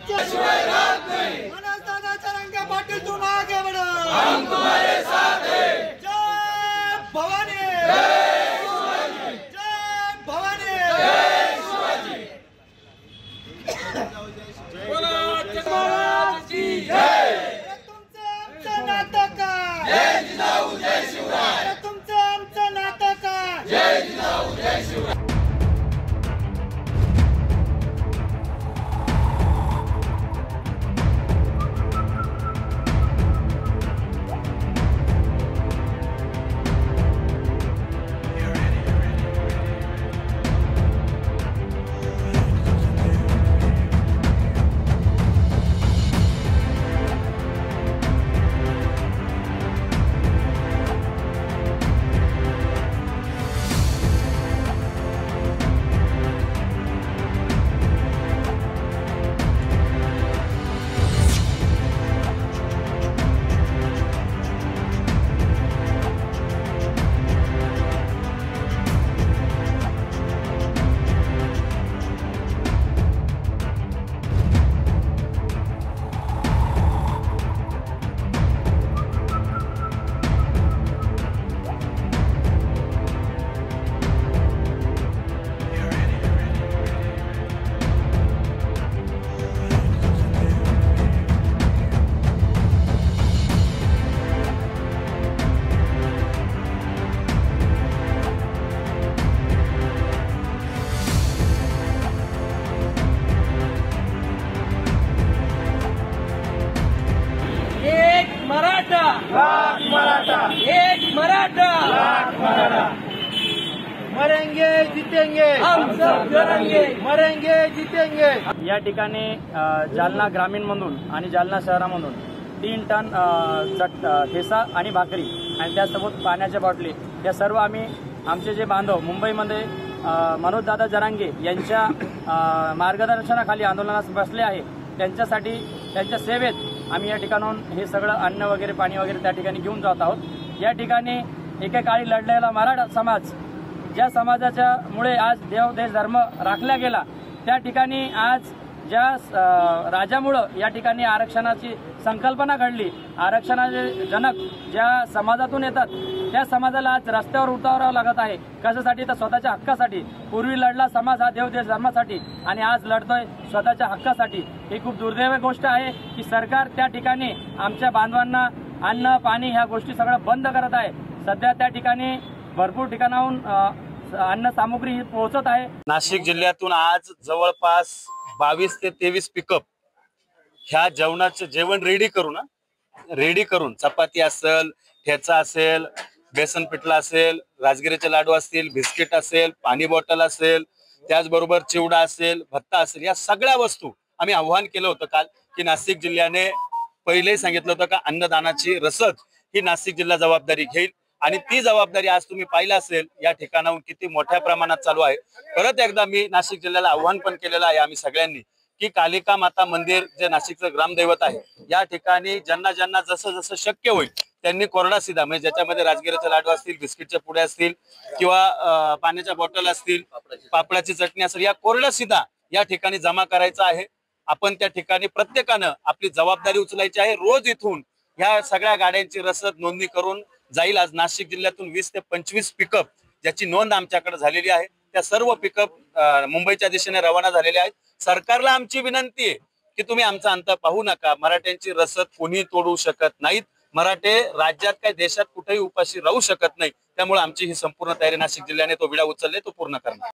मनोज दादा जरांगे पाटिल तुम आगे बढ़ो, हम तुम्हारे साथ हैं। जय भवानी, जय शिवाजी, जय भवानी, जय शिवाजी। महाराजी जय। तुमचं आमचं नातं काय? जय जिजाऊ जय शिवराय। तुमचं आमचं नातं काय? जय जिजाऊ जय शिवराय। मराठा लाख मराठा, एक मराठा लाख मराठा। मरेंगे जीतेंगे हम सब लढेंगे, मरेंगे जीतेंगे। या ठिकाणी जालना ग्रामीण मधून आणि जालना शहरामधून 3 टन ठेसा आणि भाकरी आणि त्यासोबत पाण्याच्या बाटली या सर्व आम्ही आमचे जे बांधव मुंबईमध्ये मनोज दादा जरांगे यांच्या मार्गदर्शनाखाली आंदोलनास बसले आहे त्यांच्यासाठी त्यांच्या सेवेत आम्ही या ठिकाणाहून हे सगळं अन्न वगैरे पाणी वगैरे त्या ठिकाणी घेऊन जात आहोत। या ठिकाणी एकेकाळी लढलेला मराठा समाज ज्या समाजाच्या मुळे आज देव देश धर्म राखला गेला त्या ठिकाणी आज ज्या राजामुळं या ठिकाणी आरक्षणाची संकल्पना घडली, आरक्षणाचे जनक ज्या समाजातून येतात त्या समाजाला आज रस्त्यावर उतरावं लागत आहे। कशासाठी तर स्वतःच्या हक्कासाठी। पूर्वी लढला समाज हा देव देश धर्मासाठी आणि आज लढतोय स्वतःच्या हक्कासाठी। ही खूप दुर्दैवी गोष्ट आहे की सरकार त्या ठिकाणी आमच्या बांधवांना अन्न पाणी ह्या गोष्टी सगळं बंद करत आहे। सध्या त्या ठिकाणी भरपूर ठिकाणाहून अन्न सामुग्री पोहोचत आहे। नाशिक जिल्ह्यातून आज जवळपास 22 ते 23 पिकअप ह्या जेवण रेडी करून चपाती असेल, ठेचा असेल, बेसन पिठला असेल, राजगिरीचे लाडू असतील, बिस्किट असेल, पाणी बॉटल असेल, त्याचबरोबर चिवडा असेल, भत्ता असेल, या सगळ्या वस्तू आम्ही आव्हान केलं होतं काल की नाशिक जिल्ह्याने पहिलेही सांगितलं होतं का अन्नदानाची रसद ही नाशिक जिल्हा जबाबदारी घेईल आणि ती जबाबदारी आज तुम्ही पाहिलं असेल या ठिकाणाहून किती मोठ्या प्रमाणात चालू आहे। परत एकदा मी नाशिक जिल्ह्याला आव्हान पण केलेलं आहे आम्ही सगळ्यांनी की कालिका माता मंदिर जे नाशिकचं ग्रामदैवत आहे या ठिकाणी ज्यांना ज्यांना जसं जसं शक्य होईल त्यांनी कोरडा सीधा म्हणजे ज्याच्यामध्ये राजगिरीचे लाडू असतील, बिस्किटचे पुडे असतील किंवा पाण्याच्या बॉटल असतील, पापडाची चटणी असेल, या कोरडा सीधा या ठिकाणी जमा करायचा आहे। आपण त्या ठिकाणी प्रत्येकानं आपली जबाबदारी उचलायची आहे। रोज इथून ह्या सगळ्या गाड्यांची रसद नोंदणी करून जाईल। आज नाशिक जिल्ह्यातून 20 ते 25 पिकअप ज्याची नोंद आमच्याकडे झालेली आहे त्या सर्व पिकअप मुंबईच्या दिशेने रवाना झालेले आहेत। सरकारला आमची विनंती आहे की तुम्ही आमचा अंत पाहू नका। मराठ्यांची रसद कोणी तोडू शकत नाहीत। मराठे राज्यात काय देशात कुठेही उपाशी राहू शकत नाही। त्यामुळे आमची ही संपूर्ण तयारी नाशिक जिल्ह्याने तो विडा उचलले तो पूर्ण करणार।